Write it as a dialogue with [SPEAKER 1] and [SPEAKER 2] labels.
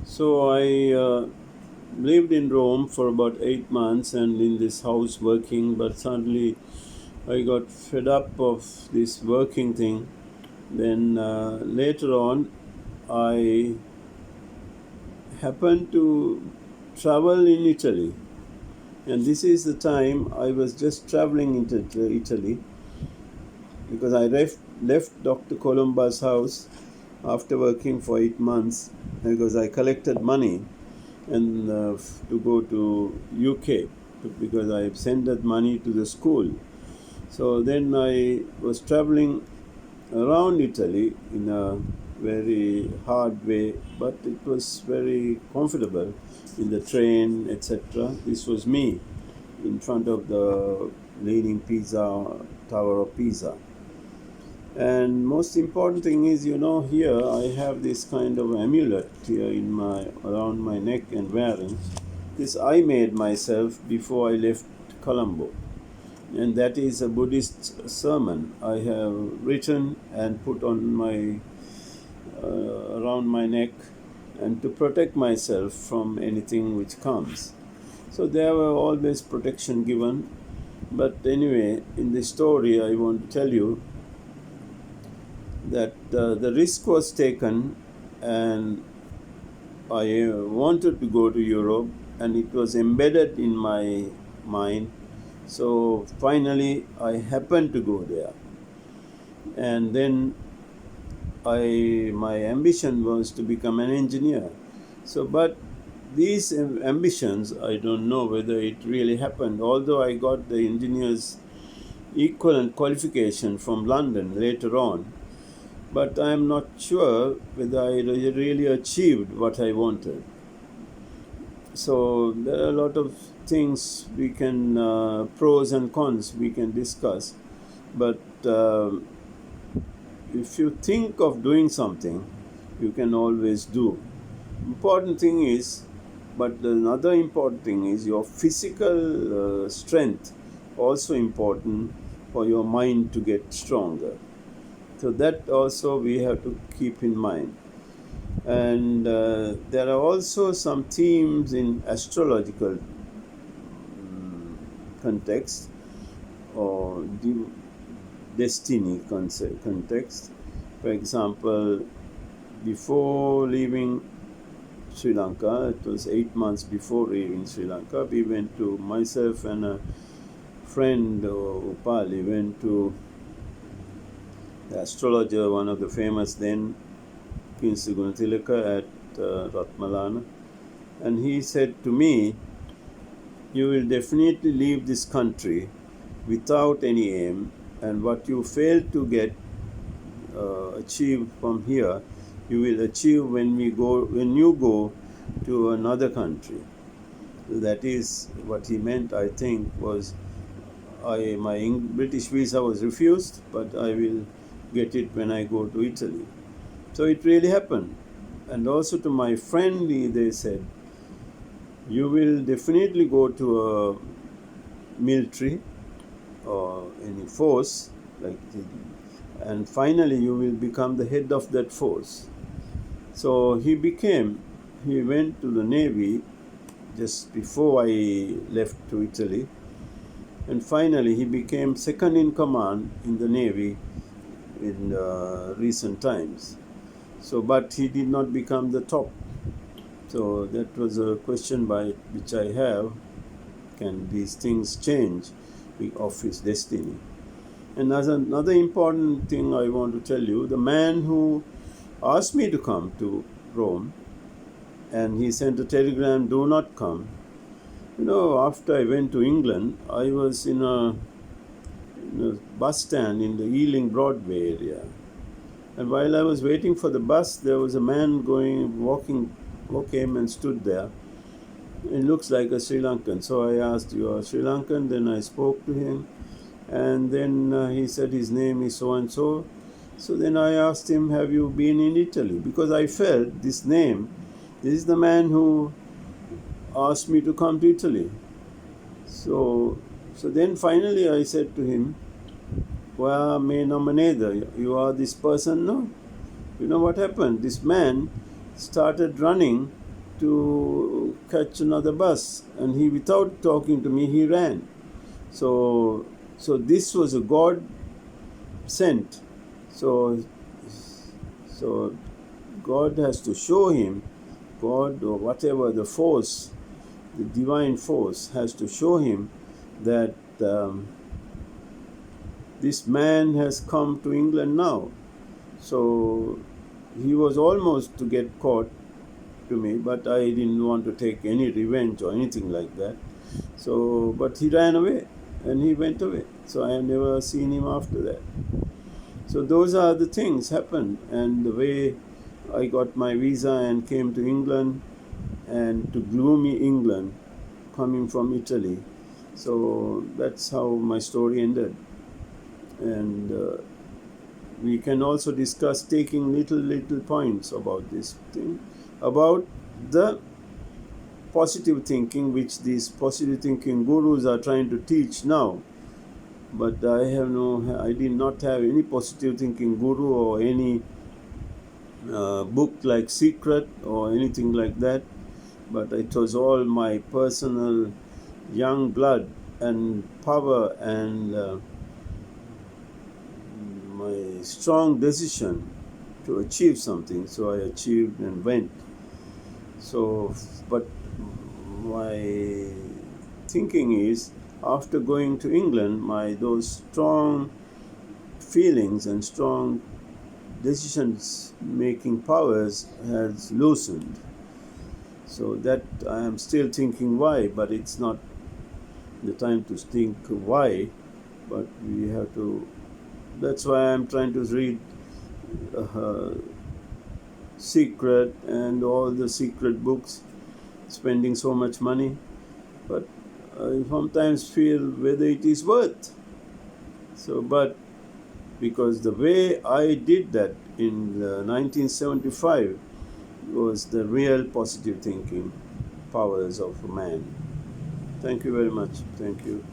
[SPEAKER 1] So I lived in Rome for about 8 months and in this house working, but suddenly I got fed up of this working thing. Then later on, I happened to travel in Italy, and this is the time I was just traveling into Italy because I left Dr. Colomba's house after working for 8 months because I collected money and to go to UK because I sent that money to the school. So then I was traveling around Italy in a very hard way, but it was very comfortable in the train, etc. This was me in front of the Leaning Pisa Tower of Pisa. And most important thing is, here I have this kind of amulet here in my around my neck and wearing. This I made myself before I left Colombo, and that is a Buddhist sermon I have written and put on my around my neck, and to protect myself from anything which comes. So there were always protection given. But anyway, in this story, I want to tell you that the risk was taken, and I wanted to go to Europe, and it was embedded in my mind. So finally, I happened to go there, and then my ambition was to become an engineer. So, but these ambitions, I don't know whether it really happened. Although I got the engineer's equivalent qualification from London later on, but I am not sure whether I really achieved what I wanted. So there are a lot of things we can, pros and cons we can discuss, but if you think of doing something, you can always do. Important thing is, but another important thing is your physical strength, also important for your mind to get stronger. So that also we have to keep in mind. And there are also some themes in astrological context or destiny context. For example, before leaving Sri Lanka, it was 8 months before leaving Sri Lanka, we went to, myself and a friend, Upali, went to the astrologer, one of the famous then, Kinsi Gunatilaka at Ratmalana. And he said to me, you will definitely leave this country without any aim, and what you fail to get achieved from here, you will achieve when you go to another country. That is what he meant, I think, was my British visa was refused, but I will get it when I go to Italy. So it really happened. And also to my friend, they said, you will definitely go to a military or any force, and finally you will become the head of that force. So he went to the Navy just before I left to Italy, and finally he became second in command in the Navy in recent times. So, but he did not become the top. So that was a question by which I have: can these things change of his destiny? And as another important thing I want to tell you, the man who asked me to come to Rome, and he sent a telegram, do not come. After I went to England, I was in a bus stand in the Ealing Broadway area. And while I was waiting for the bus, there was a man who came and stood there. It looks like a Sri Lankan. So I asked, you are Sri Lankan? Then I spoke to him. And then he said his name is so-and-so. So then I asked him, have you been in Italy? Because I felt this is the man who asked me to come to Italy. So then finally I said to him, well, me no maneda, you are this person, no? You know what happened? This man started running to catch another bus, and he, without talking to me, he ran. So this was a God sent. So God has to show him, God or whatever the force, the divine force has to show him that this man has come to England now. So he was almost to get caught to me, but I didn't want to take any revenge or anything like that. So, but he ran away and he went away. So I have never seen him after that. So those are the things happened, and the way I got my visa and came to England, and to gloomy England, coming from Italy. So that's how my story ended. And we can also discuss taking little points about this thing, about the positive thinking, which these positive thinking gurus are trying to teach now. But I did not have any positive thinking guru or any book like Secret or anything like that. But it was all my personal young blood and power and my strong decision to achieve something. So I achieved and went. So, but my thinking is, after going to England, those strong feelings and strong decisions making powers has loosened. So that I am still thinking why, but it's not the time to think why, but we have to. That's why I'm trying to read Secret and all the secret books, spending so much money, but I sometimes feel whether it is worth. So, but because the way I did that in 1975 was the real positive thinking powers of man. Thank you very much. Thank you.